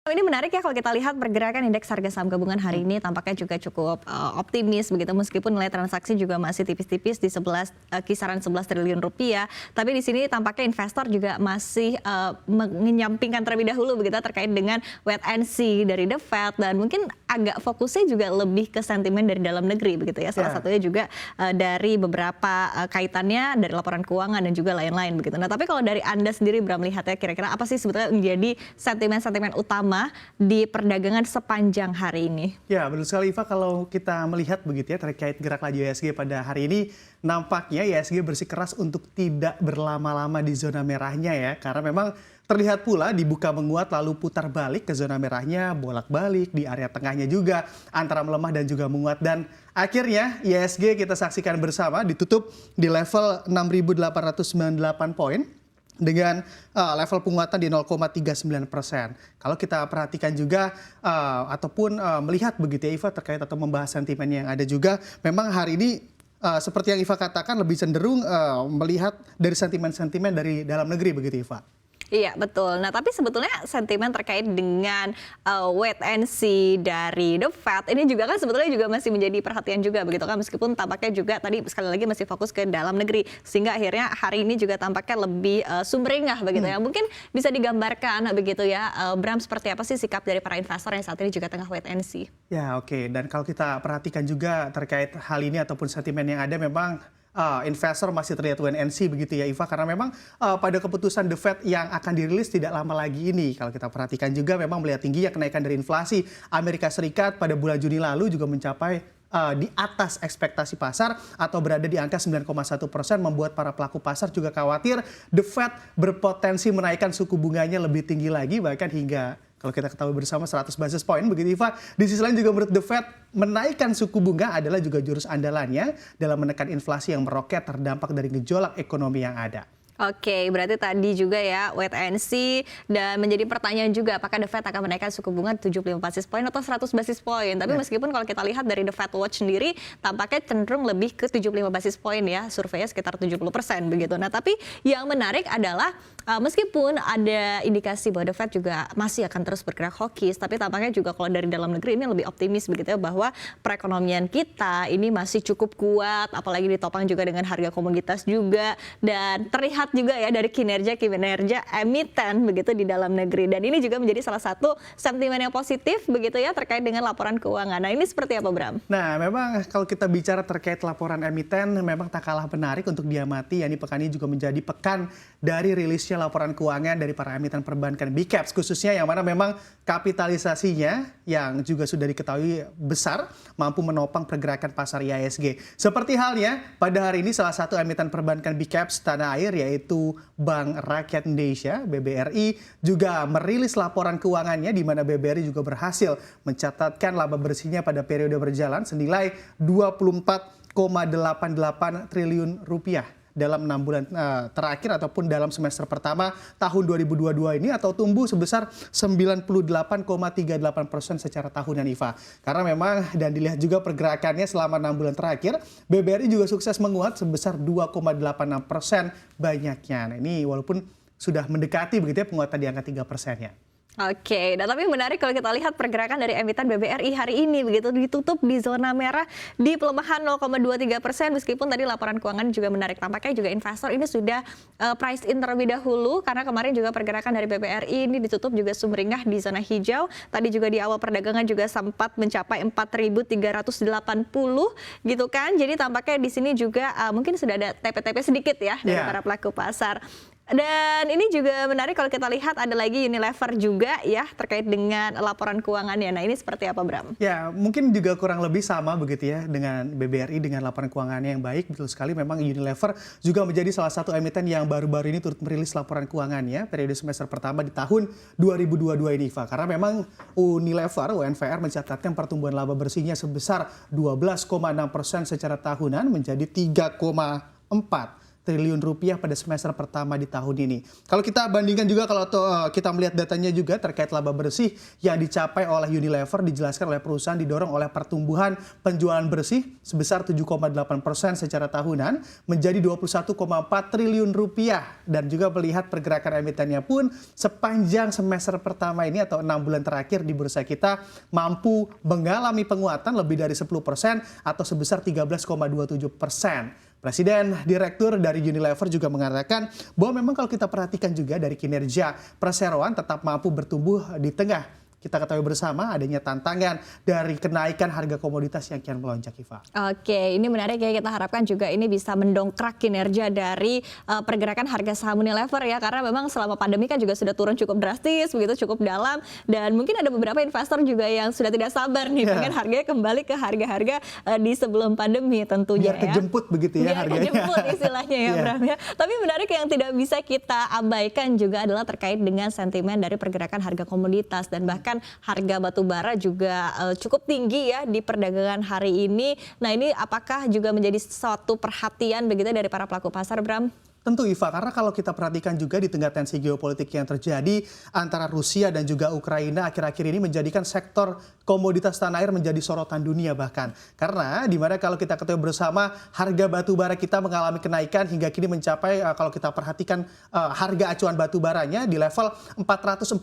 Ini menarik ya kalau kita lihat pergerakan indeks harga saham gabungan hari ini tampaknya juga cukup optimis begitu meskipun nilai transaksi juga masih tipis-tipis di kisaran 11 triliun rupiah. Tapi di sini tampaknya investor juga masih menyampingkan terlebih dahulu begitu terkait dengan wait and see dari The Fed dan mungkin agak fokusnya juga lebih ke sentimen dari dalam negeri begitu ya. Salah satunya juga dari beberapa kaitannya dari laporan keuangan dan juga lain-lain begitu. Nah, tapi kalau dari Anda sendiri Bram melihatnya kira-kira apa sih sebetulnya menjadi sentimen-sentimen utama di perdagangan sepanjang hari ini? Ya, betul sekali Iva, kalau kita melihat begitu ya terkait gerak laju IHSG pada hari ini, nampaknya IHSG bersikeras untuk tidak berlama-lama di zona merahnya ya, karena memang terlihat pula dibuka menguat lalu putar balik ke zona merahnya, bolak-balik di area tengahnya juga antara melemah dan juga menguat, dan akhirnya IHSG kita saksikan bersama ditutup di level 6.898 poin dengan level penguatan di 0,39%. Kalau kita perhatikan juga ataupun melihat begitu ya Iva terkait atau membahas sentimen yang ada juga, memang hari ini seperti yang Iva katakan lebih cenderung melihat dari sentimen-sentimen dari dalam negeri begitu Iva. Iya betul. Nah tapi sebetulnya sentimen terkait dengan wait and see dari The Fed ini juga kan sebetulnya juga masih menjadi perhatian juga begitu kan, meskipun tampaknya juga tadi sekali lagi masih fokus ke dalam negeri sehingga akhirnya hari ini juga tampaknya lebih sumringah begitu ya. Mungkin bisa digambarkan begitu ya Bram, seperti apa sih sikap dari para investor yang saat ini juga tengah wait and see? Ya oke. Dan kalau kita perhatikan juga terkait hal ini ataupun sentimen yang ada, memang investor masih terlihat wait and see begitu ya Iva, karena memang pada keputusan The Fed yang akan dirilis tidak lama lagi ini, kalau kita perhatikan juga memang melihat tingginya kenaikan dari inflasi Amerika Serikat pada bulan Juni lalu juga mencapai di atas ekspektasi pasar atau berada di angka 9,1%, membuat para pelaku pasar juga khawatir The Fed berpotensi menaikkan suku bunganya lebih tinggi lagi, bahkan hingga kalau kita ketahui bersama 100 basis point begitu Iva. Di sisi lain juga menurut The Fed menaikkan suku bunga adalah juga jurus andalannya dalam menekan inflasi yang meroket terdampak dari gejolak ekonomi yang ada. Oke, berarti tadi juga ya wait and see, dan menjadi pertanyaan juga apakah The Fed akan menaikkan suku bunga 75 basis point atau 100 basis point. Tapi meskipun kalau kita lihat dari The Fed Watch sendiri tampaknya cenderung lebih ke 75 basis point ya, surveinya sekitar 70% begitu. Nah, tapi yang menarik adalah meskipun ada indikasi bahwa The Fed juga masih akan terus bergerak hawkish, tapi tampaknya juga kalau dari dalam negeri ini lebih optimis begitu ya, bahwa perekonomian kita ini masih cukup kuat, apalagi ditopang juga dengan harga komoditas juga, dan terlihat juga ya dari kinerja emiten begitu di dalam negeri, dan ini juga menjadi salah satu sentimen yang positif begitu ya terkait dengan laporan keuangan. Nah ini seperti apa Bram? Nah memang kalau kita bicara terkait laporan emiten memang tak kalah menarik untuk diamati, yakni pekan ini juga menjadi pekan dari rilisnya laporan keuangan dari para emiten perbankan Big Caps khususnya, yang mana memang kapitalisasinya yang juga sudah diketahui besar mampu menopang pergerakan pasar IHSG. Seperti halnya pada hari ini salah satu emiten perbankan Big Caps tanah air yaitu Bank Rakyat Indonesia (BBRI) juga merilis laporan keuangannya, di mana BBRI juga berhasil mencatatkan laba bersihnya pada periode berjalan senilai 24,88 triliun rupiah dalam 6 bulan terakhir ataupun dalam semester pertama tahun 2022 ini, atau tumbuh sebesar 98,38% secara tahunan Iva. Karena memang dan dilihat juga pergerakannya selama 6 bulan terakhir, BBRI juga sukses menguat sebesar 2,86% banyaknya. Nah ini walaupun sudah mendekati begitu ya penguatan di angka 3%-nya. Oke, nah tapi menarik kalau kita lihat pergerakan dari emiten BBRI hari ini begitu ditutup di zona merah di pelemahan 0,23%, meskipun tadi laporan keuangan juga menarik. Tampaknya juga investor ini sudah price in terlebih dahulu, karena kemarin juga pergerakan dari BBRI ini ditutup juga sumringah di zona hijau. Tadi juga di awal perdagangan juga sempat mencapai 4.380 gitu kan. Jadi tampaknya di sini juga mungkin sudah ada TP-TP sedikit ya dari para pelaku pasar. Dan ini juga menarik kalau kita lihat ada lagi Unilever juga ya terkait dengan laporan keuangannya. Nah ini seperti apa Bram? Ya mungkin juga kurang lebih sama begitu ya dengan BBRI dengan laporan keuangannya yang baik. Betul sekali, memang Unilever juga menjadi salah satu emiten yang baru-baru ini turut merilis laporan keuangannya periode semester pertama di tahun 2022 ini Iva. Karena memang Unilever, UNVR mencatatkan pertumbuhan laba bersihnya sebesar 12,6% secara tahunan menjadi 3,4 triliun rupiah pada semester pertama di tahun ini. Kalau kita bandingkan juga, kalau kita melihat datanya juga terkait laba bersih yang dicapai oleh Unilever, dijelaskan oleh perusahaan didorong oleh pertumbuhan penjualan bersih sebesar 7,8% secara tahunan menjadi 21,4 triliun rupiah. Dan juga melihat pergerakan emitennya pun sepanjang semester pertama ini atau 6 bulan terakhir di bursa kita mampu mengalami penguatan lebih dari 10% atau sebesar 13,27%. Presiden Direktur dari Unilever juga mengatakan bahwa memang kalau kita perhatikan juga dari kinerja perseroan tetap mampu bertumbuh di tengah kita ketahui bersama adanya tantangan dari kenaikan harga komoditas yang kian melonjak, Iva. Oke, ini menarik ya, kita harapkan juga ini bisa mendongkrak kinerja dari pergerakan harga saham Unilever ya, karena memang selama pandemi kan juga sudah turun cukup drastis, begitu cukup dalam, dan mungkin ada beberapa investor juga yang sudah tidak sabar nih pengen harganya kembali ke harga-harga di sebelum pandemi tentunya. Biar kejemput begitu ya harganya. Biar kejemput istilahnya ya Bram ya. Tapi menarik yang tidak bisa kita abaikan juga adalah terkait dengan sentimen dari pergerakan harga komoditas, dan bahkan harga batu bara juga cukup tinggi ya di perdagangan hari ini. Nah, ini apakah juga menjadi suatu perhatian begitu dari para pelaku pasar, Bram? Tentu, Iva, karena kalau kita perhatikan juga di tengah tensi geopolitik yang terjadi antara Rusia dan juga Ukraina akhir-akhir ini menjadikan sektor komoditas tanah air menjadi sorotan dunia bahkan. Karena dimana kalau kita ketahui bersama harga batu bara kita mengalami kenaikan hingga kini mencapai kalau kita perhatikan harga acuan batu baranya di level $440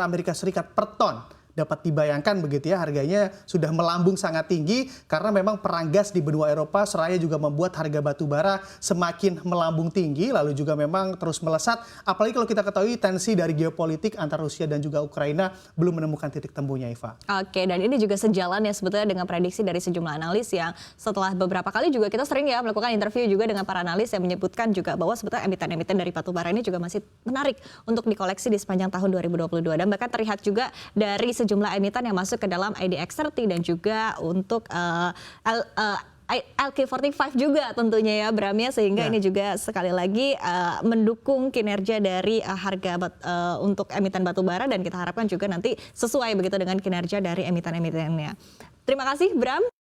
Amerika Serikat per ton. Dapat dibayangkan begitu ya, harganya sudah melambung sangat tinggi karena memang perang gas di benua Eropa seraya juga membuat harga batu bara semakin melambung tinggi, lalu juga memang terus melesat. Apalagi kalau kita ketahui tensi dari geopolitik antara Rusia dan juga Ukraina belum menemukan titik temunya, Iva. Oke, dan ini juga sejalan ya sebetulnya dengan prediksi dari sejumlah analis yang setelah beberapa kali juga kita sering ya melakukan interview juga dengan para analis yang menyebutkan juga bahwa sebetulnya emiten-emiten dari batu bara ini juga masih menarik untuk dikoleksi di sepanjang tahun 2022, dan bahkan terlihat juga dari sejumlah emiten yang masuk ke dalam IDX30 dan juga untuk LQ45 juga tentunya ya Bram ya, sehingga ini juga sekali lagi mendukung kinerja dari harga untuk emiten batubara, dan kita harapkan juga nanti sesuai begitu dengan kinerja dari emiten-emitennya. Terima kasih Bram.